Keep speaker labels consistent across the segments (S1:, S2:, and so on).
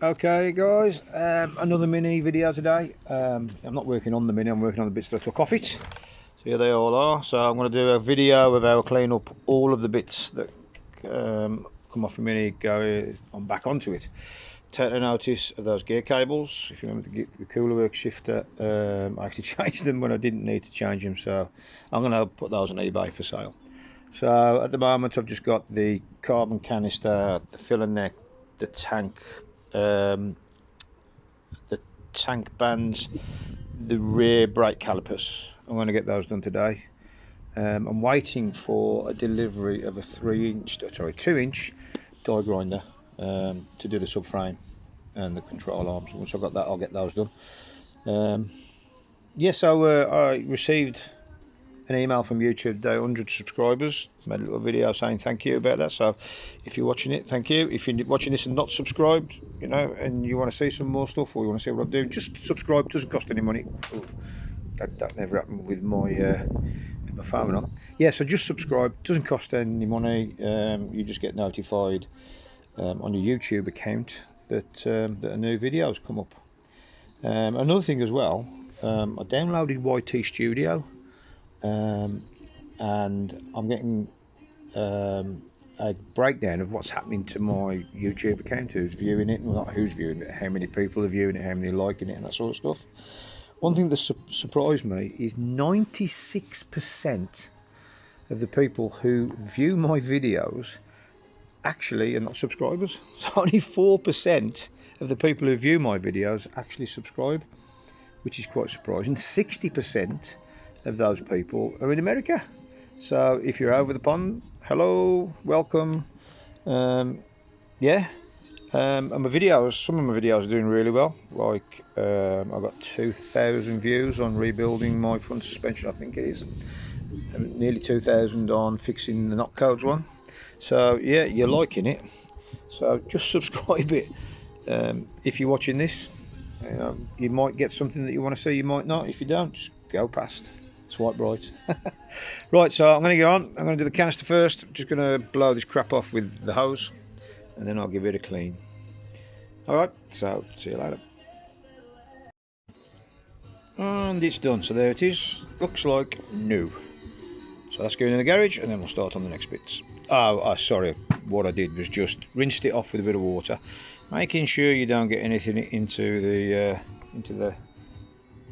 S1: Okay guys, another mini video today. I'm not working on the mini, I'm working on the bits that I took off it. So here they all are. So I'm going to do a video of how I clean up all of the bits that come off the mini, go on back onto it. Take a notice of those gear cables. If you remember the cooler work shifter, I actually changed them when I didn't need to change them, so I'm going to put those on eBay for sale. So at the moment I've just got the carbon canister, the filler neck, the tank bands, the rear brake calipers. I'm going to get those done today. I'm waiting for a delivery of a 2-inch die grinder to do the subframe and the control arms. Once I've got that, I'll get those done. So I received an email from YouTube today, 100 subscribers. Made a little video saying thank you about that. So if you're watching it, thank you. If you're watching this and not subscribed, you know, and you want to see some more stuff, or you want to see what I'm doing, just subscribe. Doesn't cost any money. Oh, that never happened with my phone on. Yeah, so just subscribe. Doesn't cost any money. You just get notified on your YouTube account that a new video has come up. Another thing as well, I downloaded YT Studio. And I'm getting a breakdown of what's happening to my YouTube account, who's viewing it, well, not who's viewing it, how many people are viewing it, how many are liking it, and that sort of stuff. One thing that surprised me is 96% of the people who view my videos actually are not subscribers. So only 4% of the people who view my videos actually subscribe, which is quite surprising. 60% of those people are in America. So if you're over the pond, hello, welcome. And my videos, some of my videos are doing really well. Like I've got 2,000 views on rebuilding my front suspension, I think it is, and nearly 2,000 on fixing the knock codes one. So yeah, you're liking it, so just subscribe it. If you're watching this, you might get something that you want to see, you might not. If you don't, just go past. Swipe right. Right, so I'm going to get on. I'm going to do the canister first. I'm just going to blow this crap off with the hose, and then I'll give it a clean. Alright, so see you later. And it's done, so there it is. Looks like new. So that's going in the garage, and then we'll start on the next bits. Sorry, what I did was just rinsed it off with a bit of water, making sure you don't get anything into the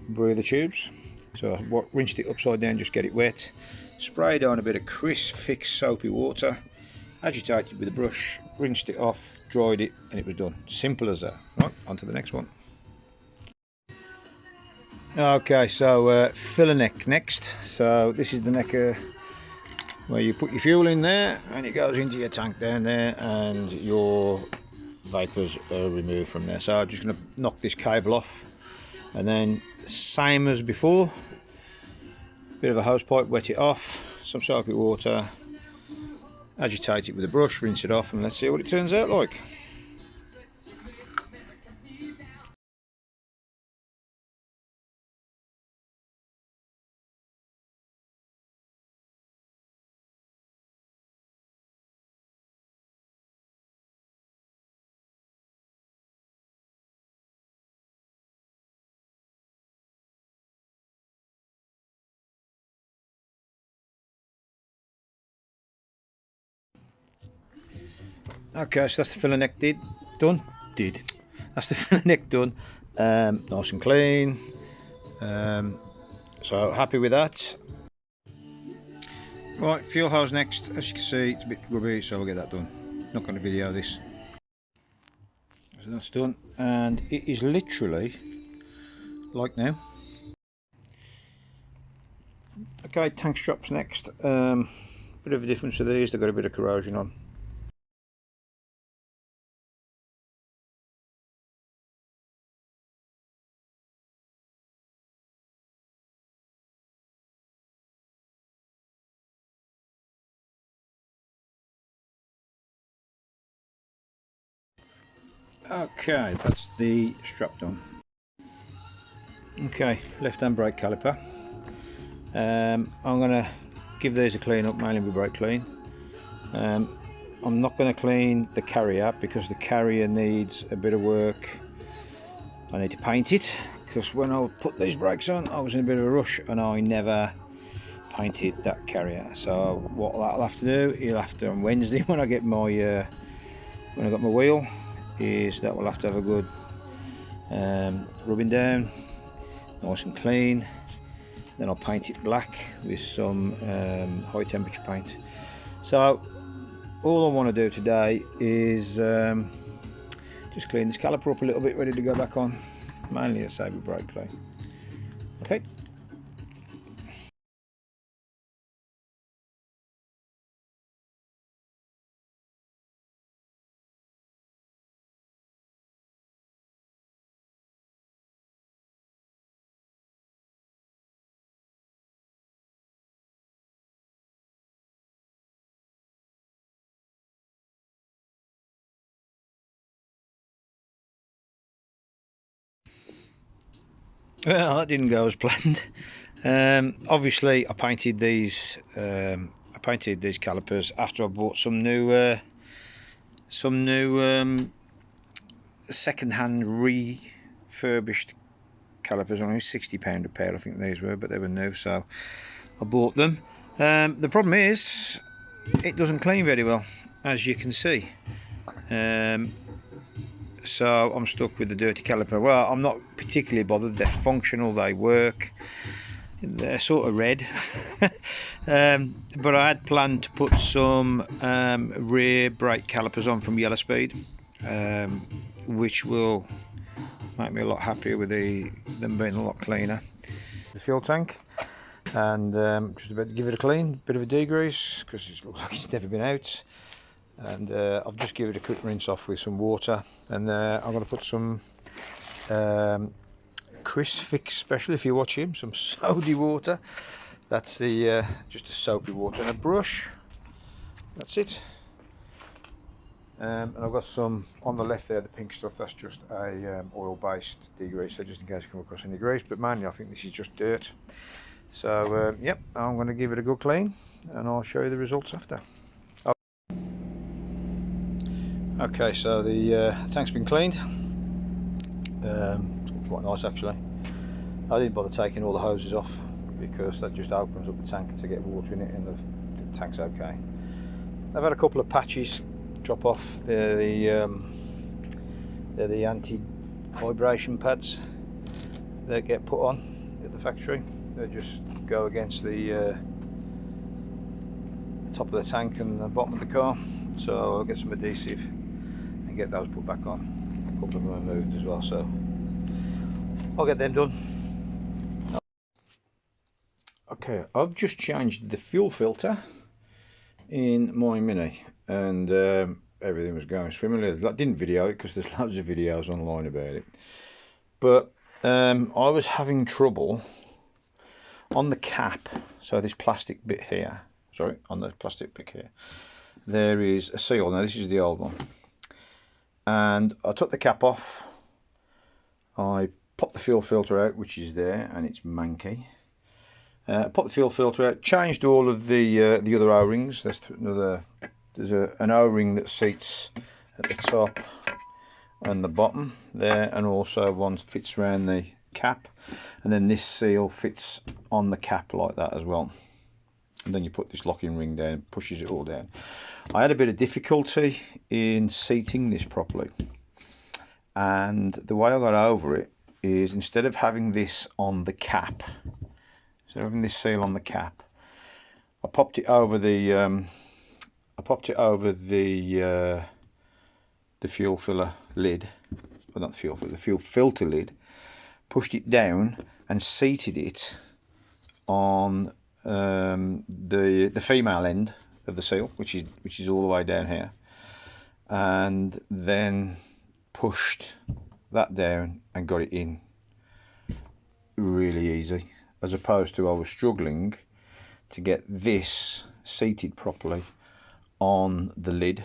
S1: breather tubes. So I rinsed it upside down, just get it wet, sprayed on a bit of crisp, fixed soapy water, agitated with a brush, rinsed it off, dried it, and it was done. Simple as that. Right, on to the next one. Okay, so filler neck next. So this is the neck where you put your fuel in there, and it goes into your tank down there, and your vapors are removed from there. So I'm just going to knock this cable off, and then same as before, bit of a hose pipe, wet it off, some soapy water, agitate it with a brush, rinse it off, and let's see what it turns out like. Okay, so that's the filler neck done. That's the filler neck done. Nice and clean. So happy with that. Right, fuel hose next. As you can see, it's a bit rubby, so we'll get that done. Not going to video this. So that's done, and it is literally like now. Okay, tank straps next. Bit of a difference with these, they've got a bit of corrosion on. Okay, that's the strap done. Okay, left hand brake caliper. I'm going to give these a clean up, mainly with brake clean. I'm not going to clean the carrier because the carrier needs a bit of work. I need to paint it because when I put these brakes on I was in a bit of a rush and I never painted that carrier. So what I'll have to do, you'll have to on Wednesday when I get my when I got my wheel, is that we'll have to have a good rubbing down, nice and clean. Then I'll paint it black with some high temperature paint. So all I want to do today is just clean this caliper up a little bit, ready to go back on, mainly a save with brake clean. Okay. Well, that didn't go as planned. Obviously, I painted these calipers after I bought some new second-hand refurbished calipers. Only £60 a pair, I think these were, but they were new, so I bought them. The problem is, it doesn't clean very well, as you can see. So I'm stuck with the dirty caliper. Well, I'm not particularly bothered. They're functional, they work. They're sort of red. But I had planned to put some rear brake calipers on from Yellow Speed, which will make me a lot happier with them being a lot cleaner. The fuel tank, and just about to give it a clean, bit of a degrease because it looks like it's never been out. And I've just given it a quick rinse off with some water, and I'm going to put some Chris Fix Special, if you watch him, some sody water. That's the just a soapy water and a brush. That's it. And I've got some on the left there, the pink stuff. That's just a oil-based degreaser, just in case you come across any grease. But mainly, I think this is just dirt. So yep, I'm going to give it a good clean, and I'll show you the results after. Okay, so the tank's been cleaned. It's quite nice actually. I didn't bother taking all the hoses off because that just opens up the tank to get water in it, and the tank's okay. I've had a couple of patches drop off. They're the anti-vibration pads that get put on at the factory. They just go against the top of the tank and the bottom of the car. So I'll get some adhesive and get those put back on. A couple of them are moved as well, so I'll get them done. Okay, I've just changed the fuel filter in my Mini, and everything was going swimmingly. I didn't video it because there's loads of videos online about it, but I was having trouble on the cap. So this plastic bit here, sorry, on the plastic bit here, there is a seal. Now this is the old one, and I took the cap off. I popped the fuel filter out, which is there, and it's manky. Popped the fuel filter out, changed all of the other O-rings. There's an O-ring that seats at the top and the bottom there, and also one fits around the cap, and then this seal fits on the cap like that as well. And then you put this locking ring down, pushes it all down. I had a bit of difficulty in seating this properly, and the way I got over it is, instead of having this on the cap, instead of having this seal on the cap, I popped it over the fuel filler lid, well, not the fuel filler, the fuel filter lid, pushed it down and seated it on the female end of the seal, which is all the way down here, and then pushed that down and got it in really easy, as opposed to I was struggling to get this seated properly on the lid.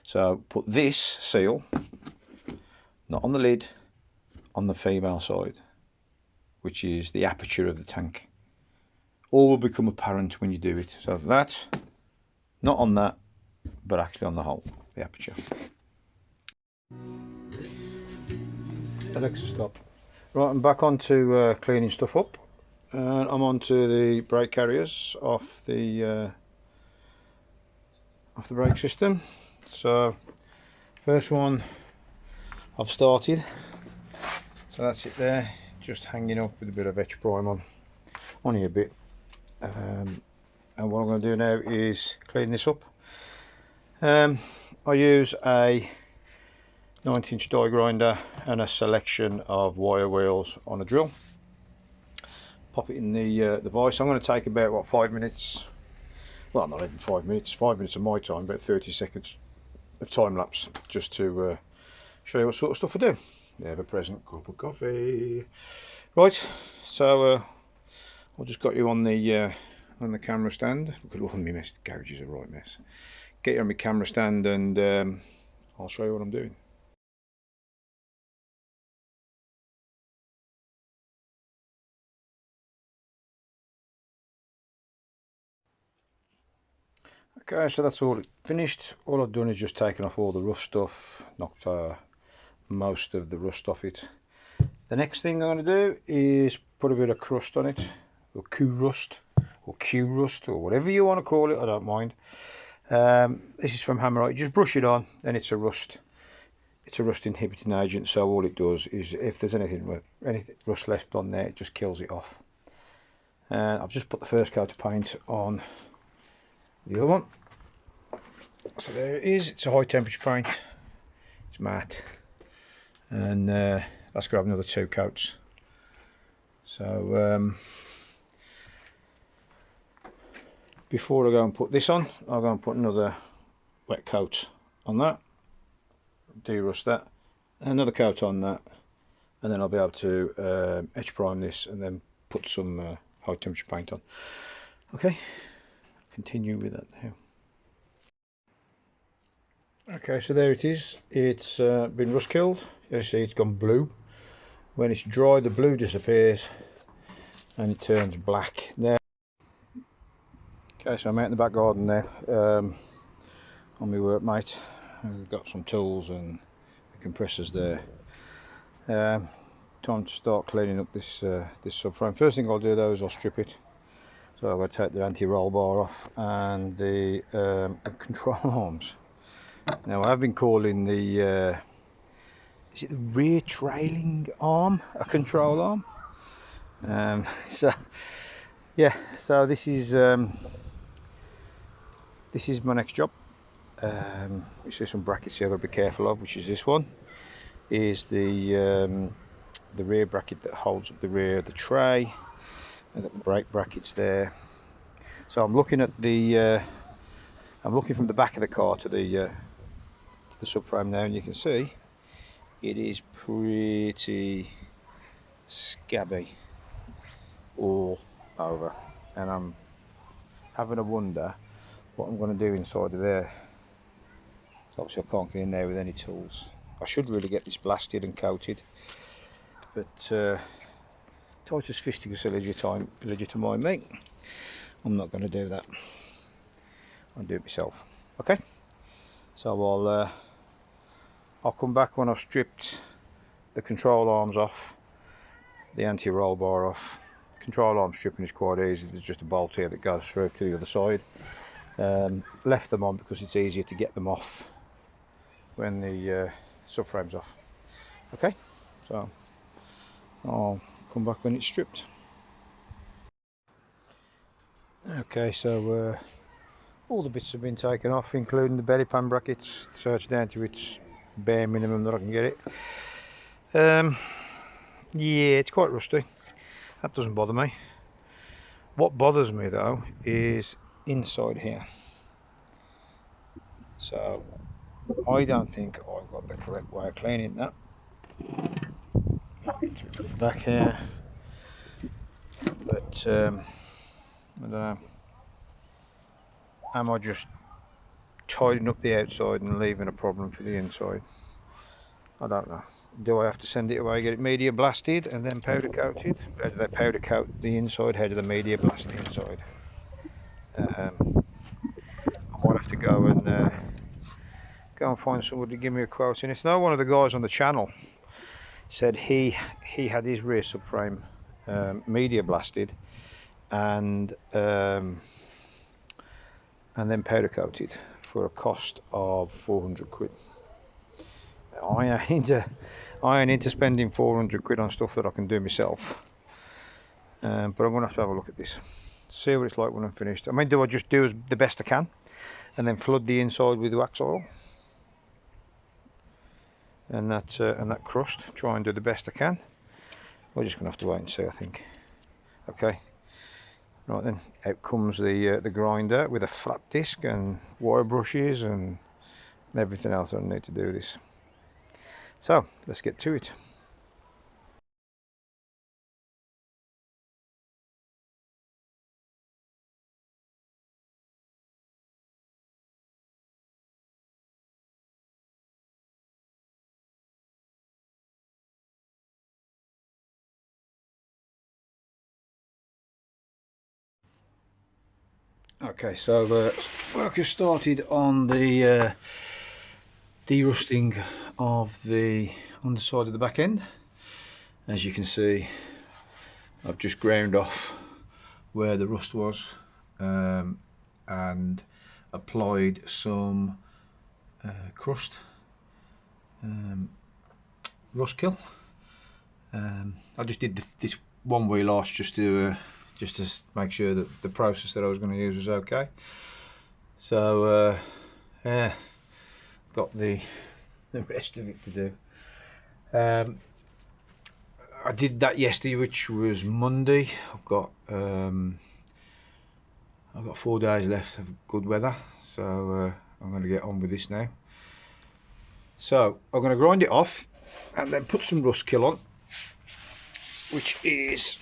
S1: So put this seal not on the lid, on the female side, which is the aperture of the tank. All will become apparent when you do it. So that's not on that, but actually on the hole, the aperture. Alexa, stop. Right, I'm back onto cleaning stuff up, and I'm onto the brake carriers off the brake system. So first one I've started, so that's it there, just hanging up with a bit of etch prime on, only a bit. And what I'm going to do now is clean this up. I use a 9-inch die grinder and a selection of wire wheels on a drill. Pop it in the vise. I'm going to take about, what, 5 minutes, well, not even 5 minutes, 5 minutes of my time, about 30 seconds of time lapse, just to show you what sort of stuff I do. The ever-present cup of coffee. Right, so I've just got you on the camera stand. Look at all my mess. The garage is a right mess. Get you on my camera stand, and I'll show you what I'm doing. Okay, so that's all finished. All I've done is just taken off all the rough stuff, knocked most of the rust off it. The next thing I'm going to do is put a bit of crust on it, or Q-rust, or Q-rust, or whatever you want to call it, I don't mind. This is from Hammerite. Just brush it on, and it's a rust inhibiting agent, so all it does is, if there's anything rust left on there, it just kills it off. I've just put the first coat of paint on the other one, so there it is. It's a high temperature paint, it's matte, and that's going to have another 2 coats. So before I go and put this on, I'll go and put another wet coat on that, de-rust that, another coat on that, and then I'll be able to etch prime this and then put some high temperature paint on. Okay, continue with that now. Okay, so there it is. It's been rust killed. As you see, it's gone blue. When it's dry, the blue disappears and it turns black. Now, okay, so I'm out in the back garden now on my workmate. We've got some tools and compressors there. Time to start cleaning up this subframe. First thing I'll do though is I'll strip it. So I'm going to take the anti-roll bar off and the control arms. Now I've been calling the is it the rear trailing arm a control arm? So yeah, so this is my next job. You see some brackets here I've got to be careful of, which is this one is the rear bracket that holds up the rear of the tray. I've got the brake brackets there. So I'm looking at the I'm looking from the back of the car to the subframe now, and you can see it is pretty scabby all over, and I'm having a wonder what I'm going to do inside of there. So obviously I can't get in there with any tools. I should really get this blasted and coated, but Titus Fisticus legitimize me. I'm not going to do that. I'll do it myself. Okay, so I'll come back when I've stripped the control arms off, the anti-roll bar off. Control arm stripping is quite easy. There's just a bolt here that goes through to the other side. Left them on because it's easier to get them off when the subframe's off. Okay, so I'll come back when it's stripped. Okay, so all the bits have been taken off, including the belly pan brackets, so it's down to its bare minimum that I can get it. Yeah, it's quite rusty. That doesn't bother me. What bothers me though is inside here. So I don't think I've got the correct way of cleaning that. Back here, but I don't know. Am I just tidying up the outside and leaving a problem for the inside? I don't know. Do I have to send it away, get it media blasted and then powder coated? How do they powder coat the inside? How do the media blast the inside? I might have to go and find somebody to give me a quote. And it's now one of the guys on the channel said he had his rear subframe media blasted and then powder coated for a cost of 400 quid. I ain't into spending 400 quid on stuff that I can do myself. But I'm going to have a look at this, see what it's like when I'm finished. I mean, do I just do the best I can and then flood the inside with Waxoyl and that crust, try and do the best I can? We're just going to have to wait and see, I think. Okay, right then, out comes the grinder with a flat disc and wire brushes and everything else I need to do this. So let's get to it. Okay, so work has started on the de-rusting of the underside of the back end. As you can see, I've just ground off where the rust was and applied some crust rust kill. I just did this one wheel arch just to make sure that the process that I was going to use was okay. So yeah, got the rest of it to do. I did that yesterday, which was Monday. I've got 4 days left of good weather, so I'm going to get on with this now. So I'm going to grind it off and then put some rust kill on, which is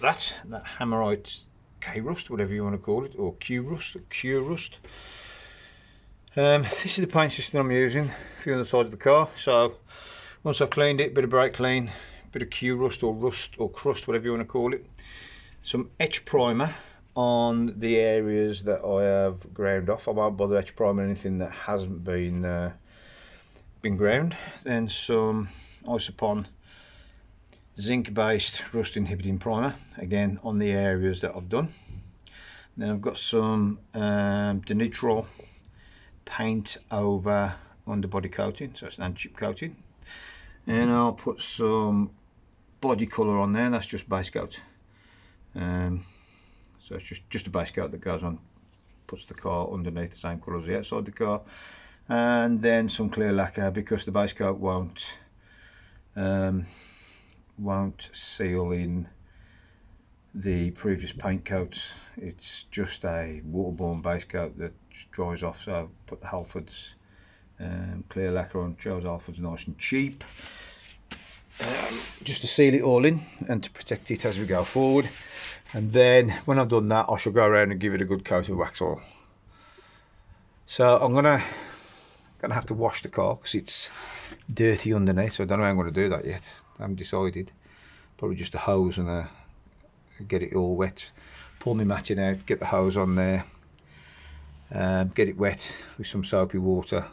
S1: that hammerite K rust, whatever you want to call it, or Q rust, or Q rust. This is the paint system I'm using for the underside of the car. So once I've cleaned it, bit of brake clean, bit of Q rust or crust, whatever you want to call it, some etch primer on the areas that I have ground off. I won't bother etch primer anything that hasn't been ground. Then some Isopon zinc based rust inhibiting primer, again on the areas that I've done. Then I've got some denitrile paint over underbody coating, so it's an anti-chip coating, and I'll put some body colour on there. That's just base coat, so it's just a base coat that goes on, puts the car underneath the same colour as the outside of the car. And then some clear lacquer, because the base coat won't seal in the previous paint coats. It's just a waterborne base coat that just dries off. So I put the Halfords clear lacquer on. Chose Halfords, nice and cheap, just to seal it all in and to protect it as we go forward. And then when I've done that, I shall go around and give it a good coat of Waxoyl. So I'm gonna have to wash the car because it's dirty underneath, so I don't know how I'm going to do that yet. I haven't decided. Probably just a hose and get it all wet, pull my matting out, get the hose on there, get it wet with some soapy water,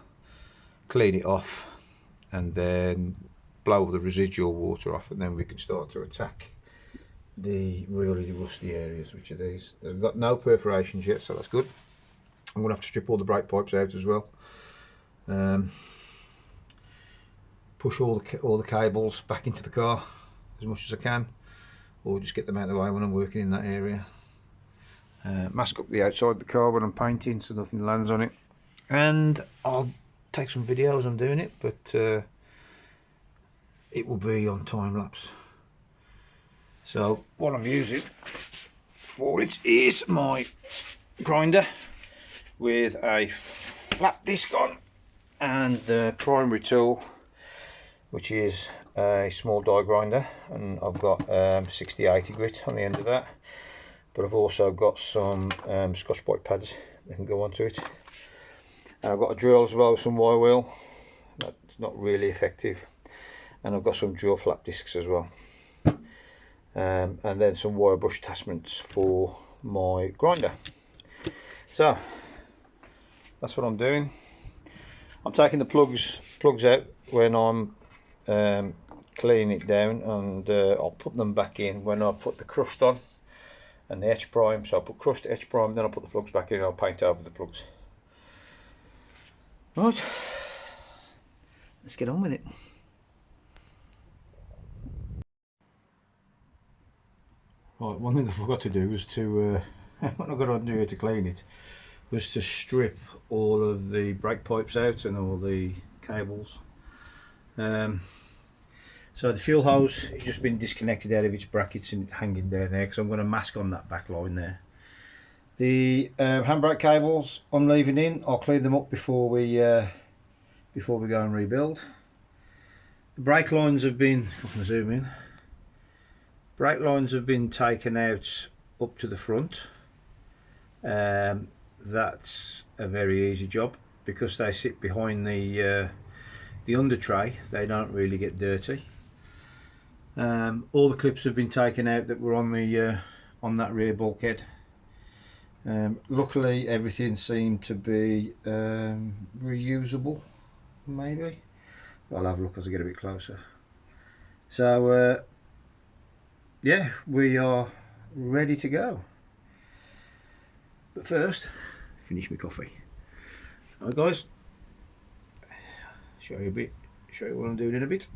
S1: clean it off, and then blow the residual water off, and then we can start to attack the really rusty areas, which are these. They've got no perforations yet, so that's good. I'm going to have to strip all the brake pipes out as well. Push all the cables back into the car as much as I can, or just get them out of the way when I'm working in that area. Mask up the outside of the car when I'm painting so nothing lands on it, and I'll take some videos on doing it, but it will be on time lapse. So what I'm using for it is my grinder with a flat disc on, and the primary tool, which is a small die grinder, and I've got 60-80 grit on the end of that, but I've also got some Scotch-Brite pads that can go onto it, and I've got a drill as well, some wire wheel. That's not really effective, and I've got some drill flap discs as well, and then some wire brush attachments for my grinder. So that's what I'm doing. I'm taking the plugs out when I'm cleaning it down, and I'll put them back in when I put the crust on and the etch prime. So I'll put crust, etch prime, then I'll put the plugs back in and I'll paint over the plugs. Right, let's get on with it. Right, one thing I forgot to do was to, when I got on here to clean it, was to strip all of the brake pipes out and all the cables. So the fuel hose has just been disconnected out of its brackets and hanging down there because I'm going to mask on that back line there. The handbrake cables I'm leaving in. I'll clean them up before we go and rebuild. The brake lines have been, if I can zoom in, brake lines have been taken out up to the front. That's a very easy job because they sit behind the under tray. They don't really get dirty. All the clips have been taken out that were on the on that rear bulkhead. Luckily everything seemed to be reusable, maybe. I'll have a look as I get a bit closer. So yeah, we are ready to go. But first, finish my coffee. Alright guys, show you what I'm doing in a bit.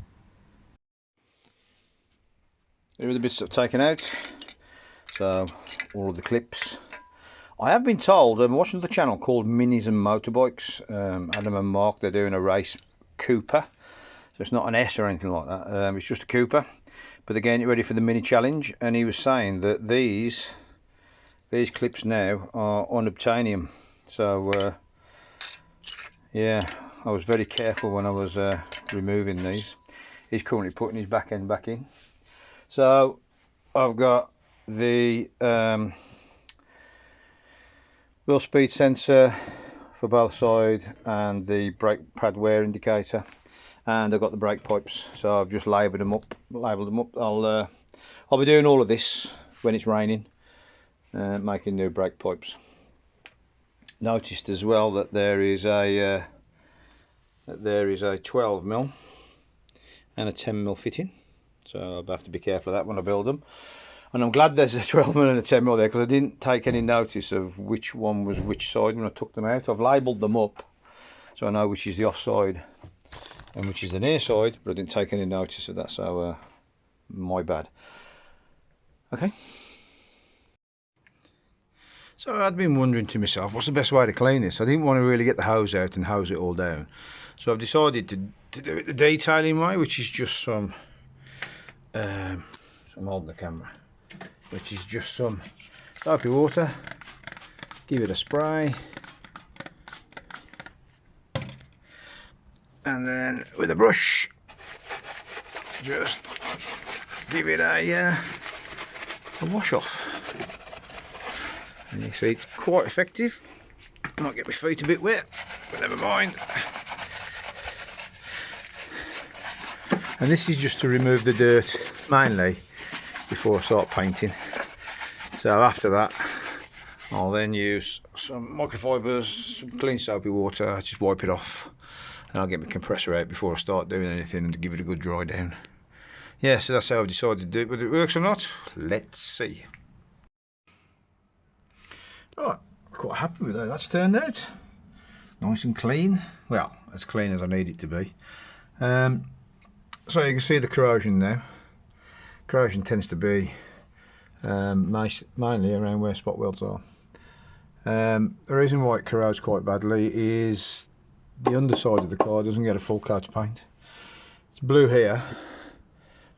S1: Here are the bits I've taken out. So all of the clips. I have been told, I'm watching the channel called Minis and Motorbikes, Adam and Mark, they're doing a race Cooper. So it's not an S or anything like that, it's just a Cooper. But they're getting it ready for the mini challenge, and he was saying that these clips now are unobtainium. So yeah, I was very careful when I was removing these. He's currently putting his back end back in. So I've got the wheel speed sensor for both sides and the brake pad wear indicator, and I've got the brake pipes. So I've just labelled them up. I'll be doing all of this when it's raining, making new brake pipes. Noticed as well that there is a 12mm and a 10mm fitting, so I'll have to be careful of that when I build them. And I'm glad there's a 12mm and a 10mm there, because I didn't take any notice of which one was which side when I took them out. I've labelled them up so I know which is the off side and which is the near side, but I didn't take any notice of that, so my bad. Okay. So I'd been wondering to myself, what's the best way to clean this? I didn't want to really get the hose out and hose it all down, so I've decided to do it the detailing way, which is just some I'm holding the camera, which is just some soapy water, give it a spray, and then with a brush just give it a wash off. And you see it's quite effective. Might get my feet a bit wet, but never mind. And this is just to remove the dirt mainly before I start painting. So after that I'll then use some microfibers, some clean soapy water, just wipe it off, and I'll get my compressor out before I start doing anything and give it a good dry down. Yeah, so that's how I've decided to do it. Whether it works or not, let's see. Right, quite happy with how that's turned out. Nice and clean. Well, as clean as I need it to be. So you can see the corrosion now. Corrosion tends to be mainly around where spot welds are. The reason why it corrodes quite badly is the underside of the car doesn't get a full coat of paint. It's blue here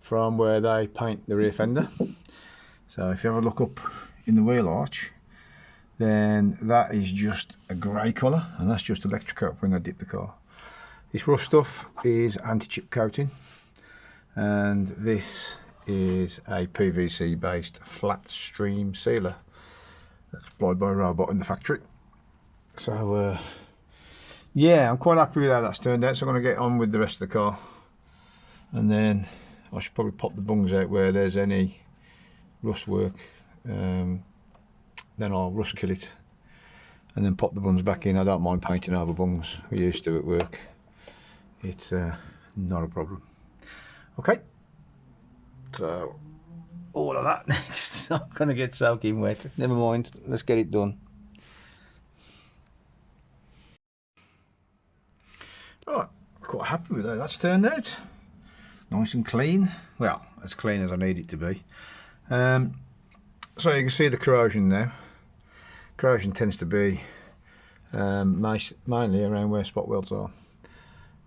S1: from where they paint the rear fender. So if you have a look up in the wheel arch, then that is just a grey colour, and that's just electric when they dip the car. This rough stuff is anti-chip coating, and this is a PVC based flat stream sealer that's applied by a robot in the factory. So yeah, I'm quite happy with how that's turned out, so I'm going to get on with the rest of the car, and then I should probably pop the bungs out where there's any rust work. Then I'll rust kill it, and then pop the bungs back in. I don't mind painting over bungs, we used to at work. It's not a problem. Okay, so all of that next. I'm gonna get soaking wet. Never mind, let's get it done. Right, quite happy with how that's turned out. Nice and clean. Well, as clean as I need it to be. So you can see the corrosion now. Corrosion tends to be mainly around where spot welds are.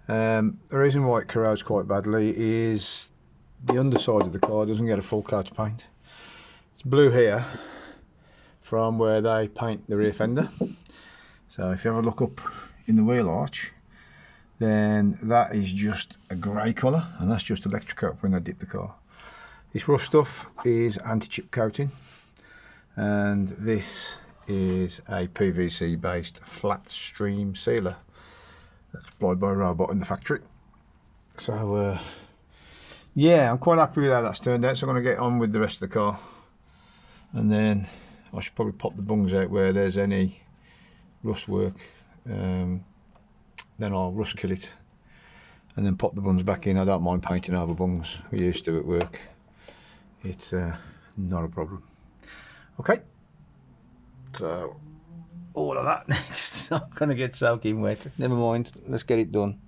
S1: The reason why it corrodes quite badly is the underside of the car doesn't get a full coat of paint. It's blue here from where they paint the rear fender. So if you have a look up in the wheel arch, then that is just a grey colour, and that's just electric coat when they dip the car. This rough stuff is anti-chip coating, and this is a PVC based flat stream sealer that's applied by a robot in the factory. So yeah, I'm quite happy with how that's turned out, so I'm going to get on with the rest of the car, and then I should probably pop the bungs out where there's any rust work, then I'll rust kill it and then pop the bungs back in. I don't mind painting over bungs, we used to at work. It's not a problem. Okay, so all of that next. I'm gonna get soaking wet. Never mind, let's get it done.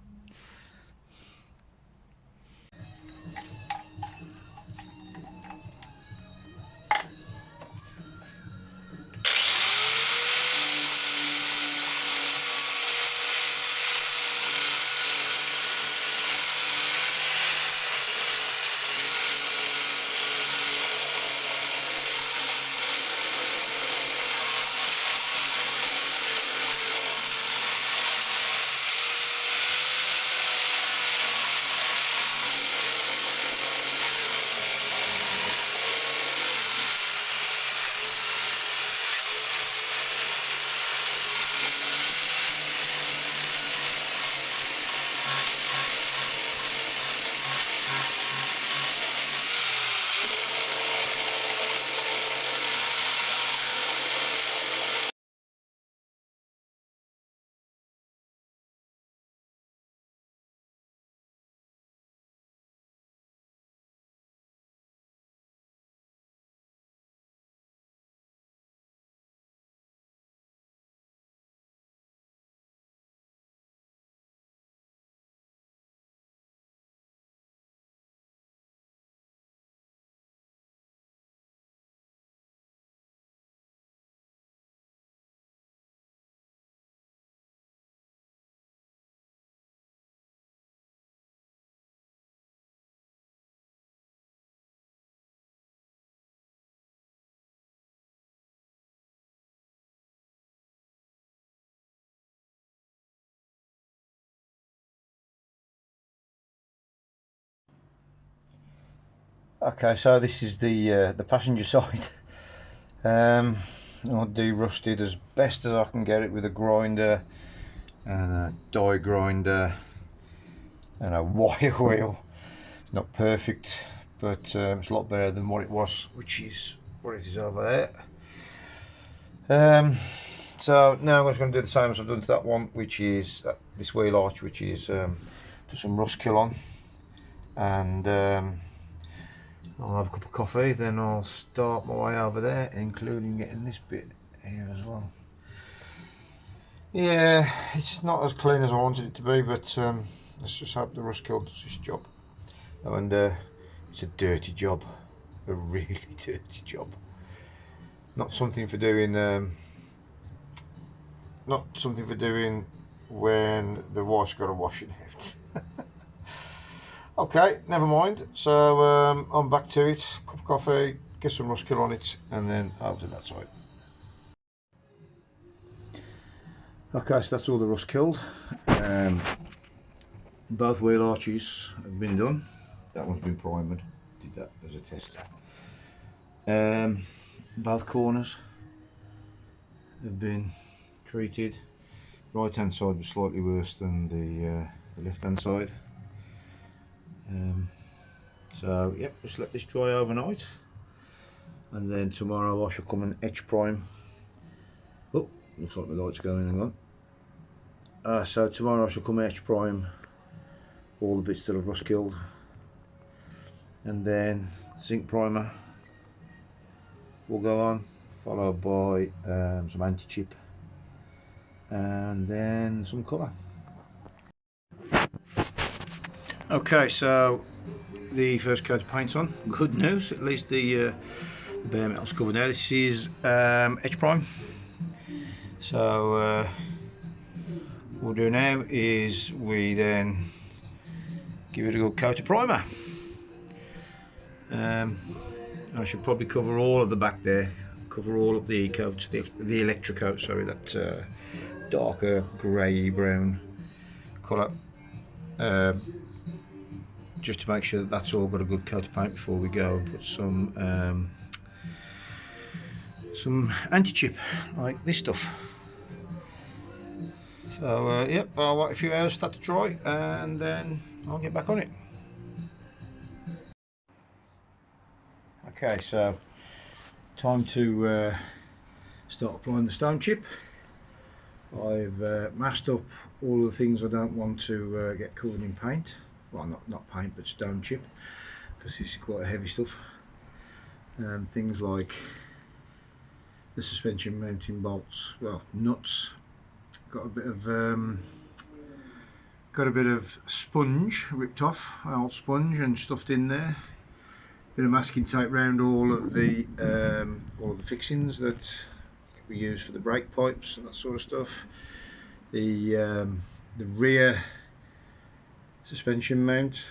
S1: Okay, so this is the passenger side. I'll de-rusted as best as I can get it with a grinder and a die grinder and a wire wheel. It's not perfect, but it's a lot better than what it was, which is what it is over there. So now I'm just going to do the same as I've done to that one, which is this wheel arch, which is put some rust kill on, and I'll have a cup of coffee, then I'll start my way over there, including getting this bit here as well. Yeah, it's not as clean as I wanted it to be, but let's just hope the rust kill does its job. And it's a dirty job, a really dirty job. Not something for doing. Not something for doing when the wife's got to wash it out. Okay, never mind. So I'm back to it. Cup of coffee, get some rust kill on it, and then over to that side. Okay, so that's all the rust killed. Both wheel arches have been done. That one's been primed. Did that as a test. Both corners have been treated. Right hand side was slightly worse than the left hand side. So yep, just let this dry overnight, and then tomorrow I shall come and etch prime. Oh, Looks like the light's going, hang on. So tomorrow I shall come edge prime all the bits that I've rust killed, and then zinc primer will go on, followed by some anti-chip, and then some colour. Okay, so the first coat of paint's on. Good news, at least the bare metal's covered now. This is edge prime. So what we'll do now is we then give it a good coat of primer. I should probably cover all of the back there, cover all of the e-coat, the electrocoat, sorry, that darker grey brown colour, just to make sure that that's all got a good coat of paint before we go and put some anti-chip like this stuff. So yep, I'll wait a few hours for that to dry and then I'll get back on it. Okay, so time to start applying the stone chip. I've masked up all the things I don't want to get covered in paint. Well, not paint, but stone chip, because this is quite heavy stuff. Things like the suspension mounting bolts, well, nuts. Got a bit of sponge ripped off, an old sponge, and stuffed in there. Bit of masking tape around all of the fixings that we use for the brake pipes and that sort of stuff. The rear suspension mount,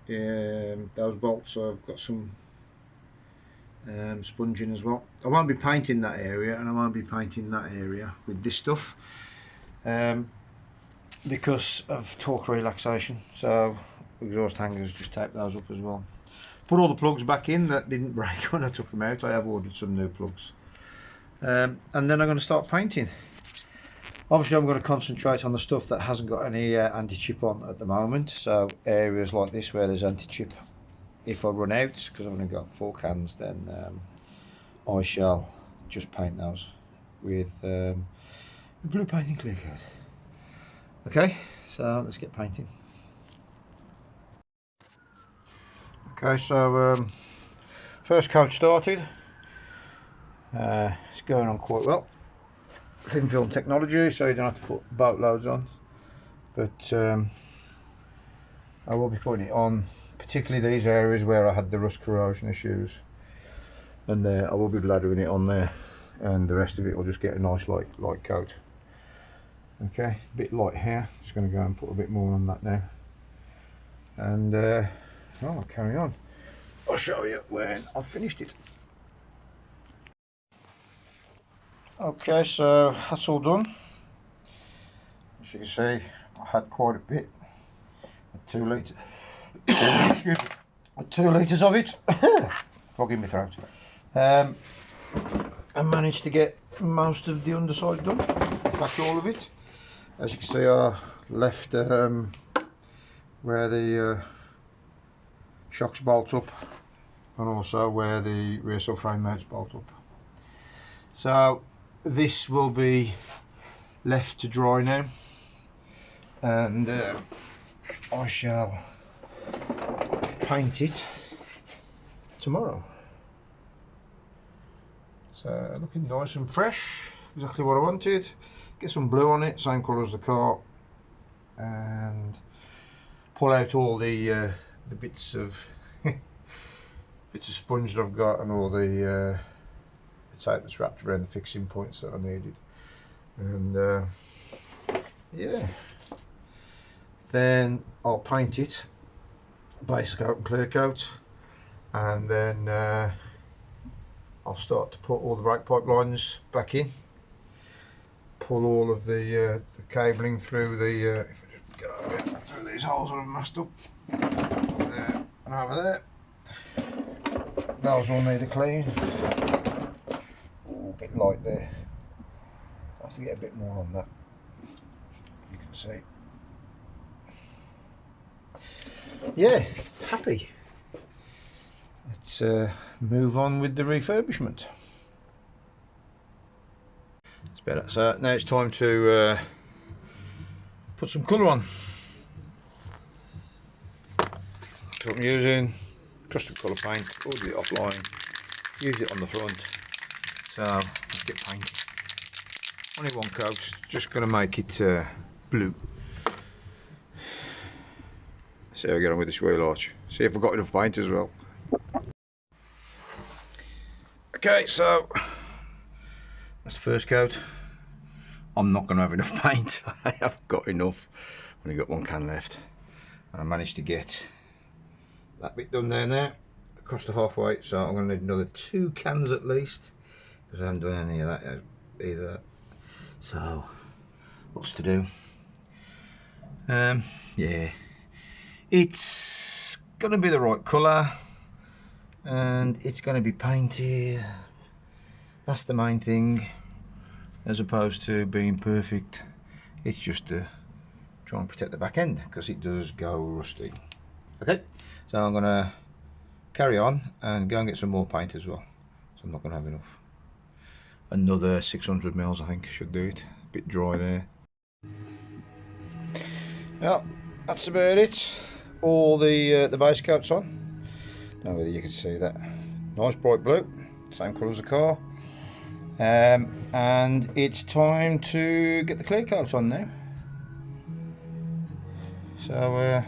S1: those bolts I've got some sponging as well. I won't be painting that area, and I won't be painting that area with this stuff because of torque relaxation. So exhaust hangers, just tape those up as well. Put all the plugs back in that didn't break when I took them out. I have ordered some new plugs, and then I'm going to start painting. Obviously I'm going to concentrate on the stuff that hasn't got any anti-chip on at the moment, so areas like this where there's anti-chip, if I run out, because I've only got 4 cans, then I shall just paint those with the blue painting clear coat. Okay, so let's get painting. Okay, so first coat started. It's going on quite well. Thin film technology, so you don't have to put boatloads on, but I will be putting it on particularly these areas where I had the rust corrosion issues, and I will be bladdering it on there, and the rest of it will just get a nice light coat. Okay, a bit light here, just going to go and put a bit more on that now, and I'll carry on. I'll show you when I've finished it. Okay, so that's all done. As you can see, I had quite a bit, 2 litres excuse me, 2 litres of it. Frog in my throat. I managed to get most of the underside done, in fact all of it. As you can see, I left where the shocks bolt up, and also where the rear subframe mounts bolt up. So this will be left to dry now, and I shall paint it tomorrow. So looking nice and fresh, exactly what I wanted. Get some blue on it, same colour as the car, and pull out all the bits of sponge that I've got, and all the tape that's wrapped around the fixing points that I needed, and yeah, then I'll paint it base coat and clear coat, and then I'll start to put all the brake pipe lines back in, pull all of the cabling through the if I just get over it, through these holes that I've masked up there and over there. Those all need a clean. A bit light there. I have to get a bit more on that, you can see. Yeah, happy. Let's move on with the refurbishment. Let's better. So now it's time to put some colour on. So what I'm using, custom colour paint, ordered it offline, used it on the front. So let's get paint. Only one coat, just going to make it blue. See how I get on with this wheel arch. See if I've got enough paint as well. Okay, so that's the first coat. I'm not going to have enough paint. I haven't got enough. I've only got one can left. And I managed to get that bit done there now, across the halfway. So I'm going to need another 2 cans at least, because I haven't done any of that either. So, lots to do. Yeah, it's going to be the right colour, and it's going to be painted. That's the main thing, as opposed to being perfect. It's just to try and protect the back end, because it does go rusty. Okay, so I'm going to carry on and go and get some more paint as well. So I'm not going to have enough. Another 600 mils I think should do it. A bit dry there. Well, that's about it. All the base coat's on. Don't know whether you can see that. Nice bright blue, same colour as the car. And it's time to get the clear coat on now. So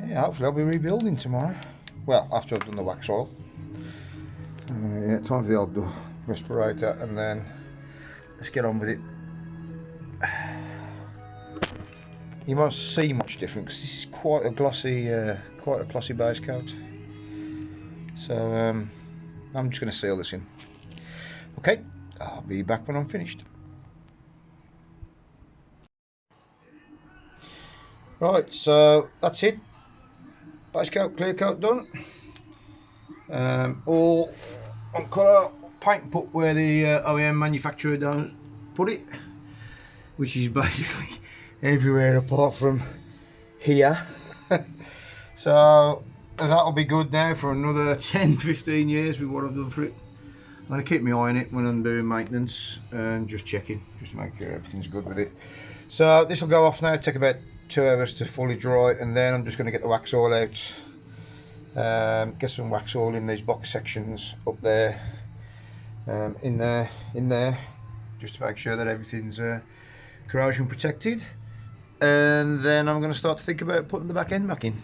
S1: yeah, hopefully I'll be rebuilding tomorrow. Well, after I've done the Waxoyl. Yeah, time for the old respirator, and then let's get on with it. You won't see much difference because this is quite a glossy base coat. So I'm just going to seal this in. Okay, I'll be back when I'm finished. Right, so that's it. Base coat, clear coat done. All on colour, paint put where the OEM manufacturer don't put it, which is basically everywhere apart from here. So that'll be good now for another 10-15 years with what I've done for it. I'm going to keep my eye on it when I'm doing maintenance and just checking, just to make sure everything's good with it. So this will go off now, take about 2 hours to fully dry, and then I'm just going to get the Waxoyl out. Get some Waxoyl in these box sections up there, in there, just to make sure that everything's corrosion protected. And then I'm going to start to think about putting the back end back in.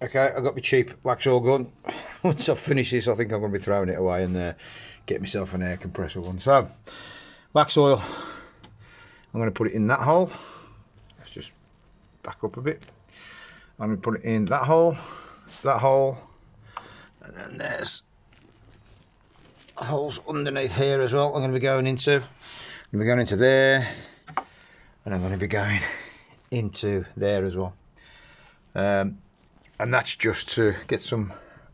S1: Okay, I've got my cheap Waxoyl gun. Once I finish this, I think I'm going to be throwing it away and get myself an air compressor one. So, Waxoyl, I'm going to put it in that hole. Let's just back up a bit. I'm going to put it in that hole, and then there's holes underneath here as well. I'm going to be going into. I'm going to be going into there, and I'm going to be going into there as well. And that's just to get some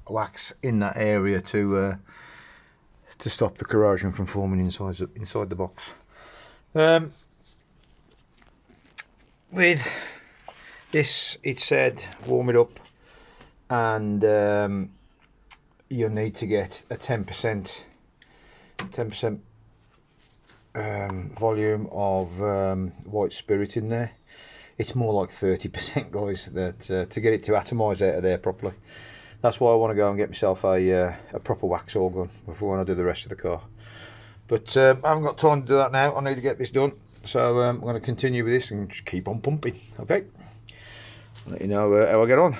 S1: wax in that area to stop the corrosion from forming inside the box. With this, it said warm it up, and you'll need to get a 10% volume of white spirit in there. It's more like 30%, guys, that to get it to atomise out of there properly. That's why I want to go and get myself a proper Waxoyl gun before I do the rest of the car. But I haven't got time to do that now. I need to get this done. So I'm going to continue with this and just keep on pumping. Okay, I'll let you know how I get on.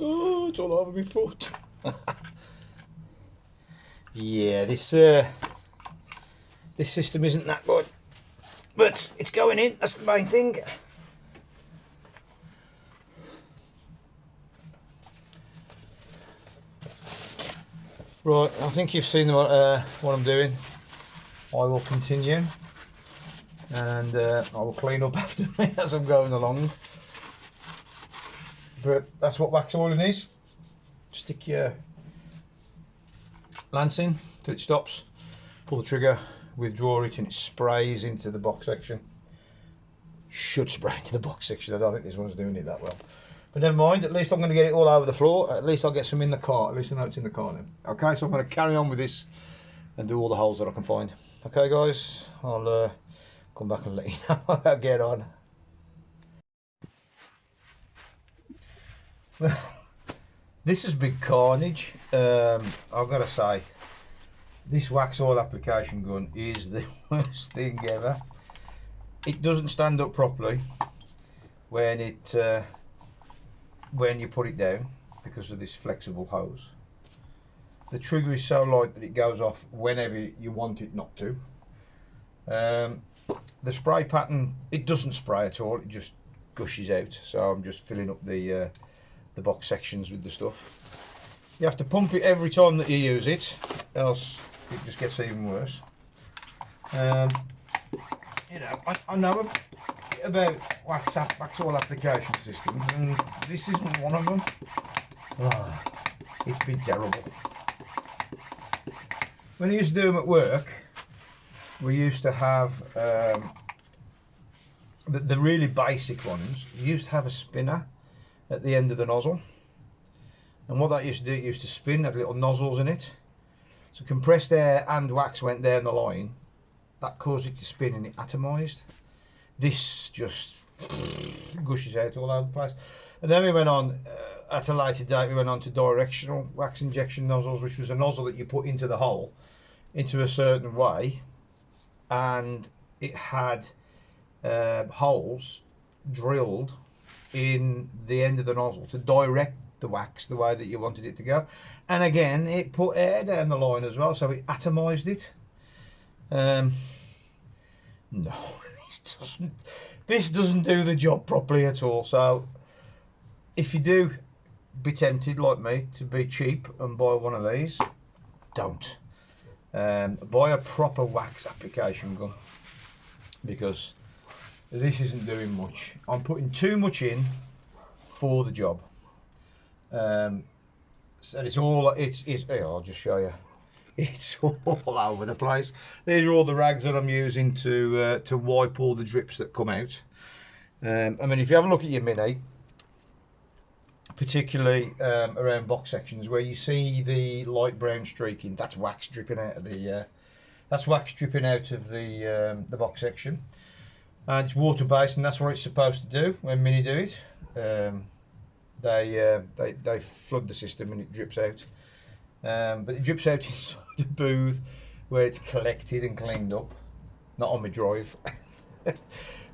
S1: Oh, it's all over my foot. Yeah, this system isn't that good, but it's going in. That's the main thing. Right, I think you've seen what I'm doing. I will continue, and I will clean up after me as I'm going along. But that's what Waxoyling is. Stick your lance in till it stops, pull the trigger, withdraw it, and it sprays into the box section. Should spray into the box section. I don't think this one's doing it that well. But never mind, at least I'm going to get it all over the floor. At least I'll get some in the car. At least I know it's in the car now. Okay, so I'm going to carry on with this and do all the holes that I can find. Okay guys, I'll come back and let you know how I get on. Well, this is big carnage. I've got to say, this Waxoyl application gun is the worst thing ever. It doesn't stand up properly when you put it down because of this flexible hose. The trigger is so light that it goes off whenever you want it not to. The spray pattern, it doesn't spray at all, it just gushes out. So I'm just filling up the box sections with the stuff. You have to pump it every time that you use it, else it just gets even worse. You know, I know a bit about Waxoyl application systems, and this isn't one of them. Oh, it's been terrible. When I used to do them at work, we used to have the really basic ones. You used to have a spinner at the end of the nozzle, and what that used to do, it used to spin, had little nozzles in it. So compressed air and wax went down the line. That caused it to spin and it atomised. This just gushes out all over the place. And then we went on, at a later date, we went on to directional wax injection nozzles, which was a nozzle that you put into the hole into a certain way, and it had holes drilled in the end of the nozzle to direct the wax the way that you wanted it to go. And again, it put air down the line as well, so it atomised it. No, this doesn't do the job properly at all. So if you do be tempted like me to be cheap and buy one of these, don't. Buy a proper wax application gun, because this isn't doing much. I'm putting too much in for the job. So it's all, here, I'll just show you. It's all over the place. These are all the rags that I'm using to wipe all the drips that come out. I mean, if you have a look at your Mini, particularly around box sections where you see the light brown streaking, that's wax dripping out of the box section. And it's water based, and that's what it's supposed to do when Mini do it. They flood the system and it drips out. But it drips out inside the booth where it's collected and cleaned up, not on my drive.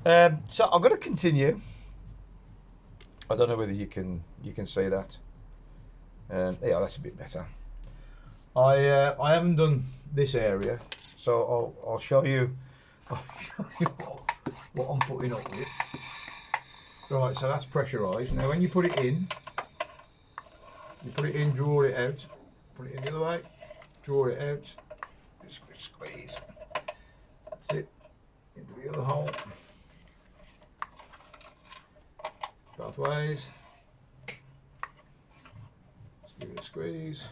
S1: So I'm going to continue. I don't know whether you can see that. Yeah, that's a bit better. I haven't done this area, so I'll show you what I'm putting up with. Right, so that's pressurised. Now when you put it in, draw it out, put it in the other way, draw it out, squeeze, that's it, into the other hole, both ways, just give it a squeeze,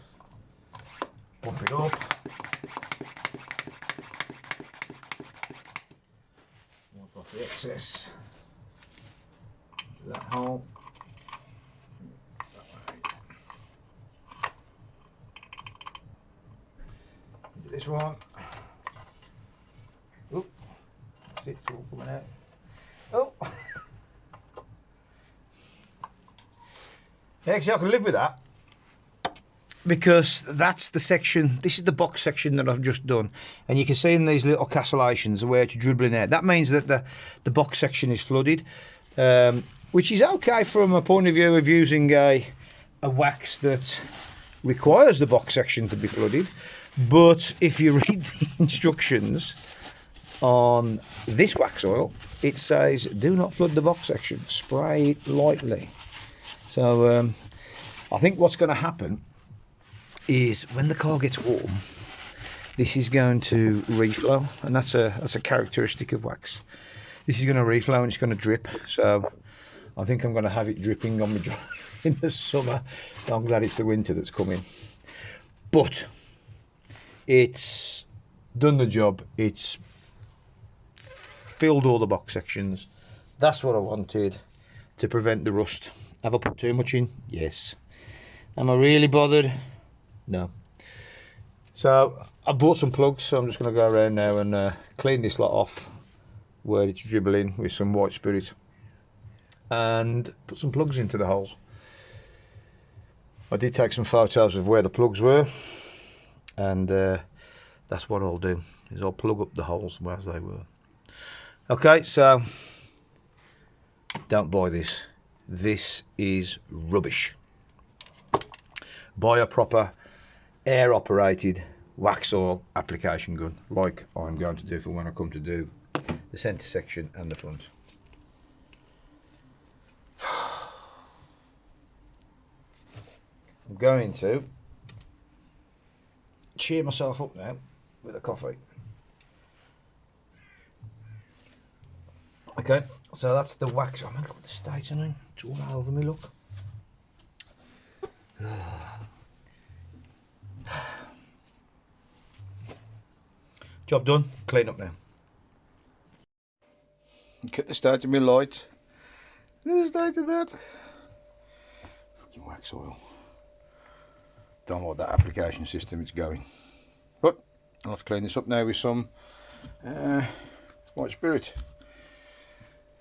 S1: pump it up, wipe off the excess into that hole. This one. Oh, it's all coming out. Oh, actually, I can live with that, because that's the section. This is the box section that I've just done, and you can see in these little cassellations where it's dribbling out. That means that the box section is flooded, which is okay from a point of view of using a a wax that requires the box section to be flooded, but if you read the instructions on this Waxoyl, it says do not flood the box section, spray it lightly. So I think what's going to happen is when the car gets warm, this is going to reflow, and that's a characteristic of wax. This is going to reflow and it's going to drip. So I think I'm going to have it dripping on my drive in the summer. I'm glad it's the winter that's coming. But it's done the job. It's filled all the box sections. That's what I wanted to prevent the rust. Have I put too much in? Yes. Am I really bothered? No. So I bought some plugs, so I'm just going to go around now and clean this lot off where it's dribbling with some white spirit and put some plugs into the holes. I did take some photos of where the plugs were, and that's what I'll do, is I'll plug up the holes as they were. Okay, so don't buy this. This is rubbish. Buy a proper air operated Waxoyl application gun, like I'm going to do for when I come to do the centre section and the front. I'm going to cheer myself up now with a coffee. Okay, so that's the wax. I mean, look at the state on it. It's all over me, look. Job done, clean up now. Look at the state of my light. Look at the state of that. Fucking Waxoyl. Don't know what that application system it's going. But I'll have to clean this up now with some white spirit.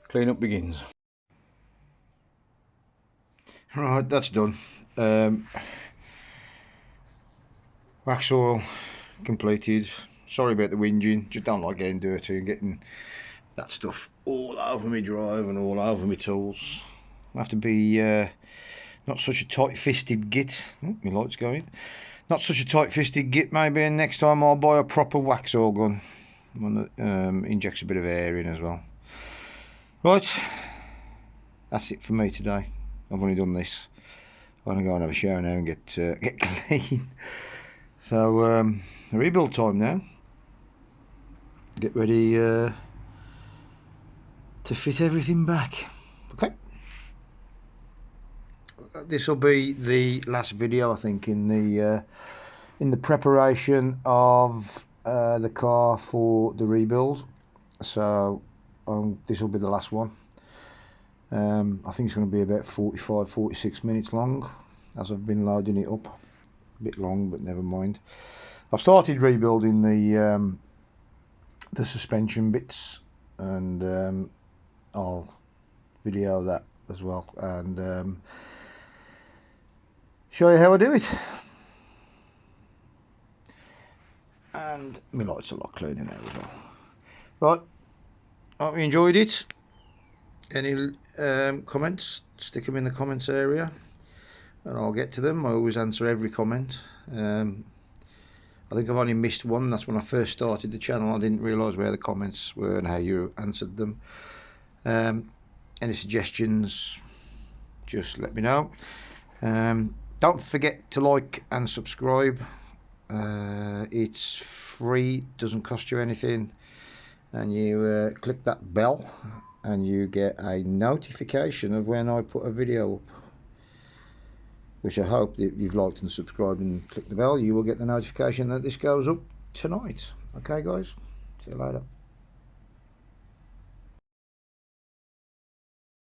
S1: Clean up begins. Right, that's done. Waxoyl completed. Sorry about the whinging, just don't like getting dirty and getting that stuff all over my drive and all over my tools. I have to be not such a tight-fisted git. Oh, my light's going. Not such a tight-fisted git maybe, and next time I'll buy a proper Waxoyl gun, one that injects a bit of air in as well. Right, that's it for me today. I've only done this. I'm gonna go and have a shower now and get clean. So rebuild time now. Get ready to fit everything back. Okay. This will be the last video, I think, in the preparation of the car for the rebuild. So this will be the last one. I think it's going to be about 45-46 minutes long as I've been loading it up. A bit long, but never mind. I've started rebuilding the suspension bits, and I'll video that as well and show you how I do it. And my light's a lot cleaner now as well. Right, hope you enjoyed it. Any comments, stick them in the comments area and I'll get to them. I always answer every comment. I think I've only missed one. That's when I first started the channel. I didn't realise where the comments were and how you answered them. Any suggestions, just let me know. Don't forget to like and subscribe. It's free, doesn't cost you anything, and you click that bell and you get a notification of when I put a video up, which I hope that you've liked and subscribed and click the bell. You will get the notification that this goes up tonight. Okay guys, see you later.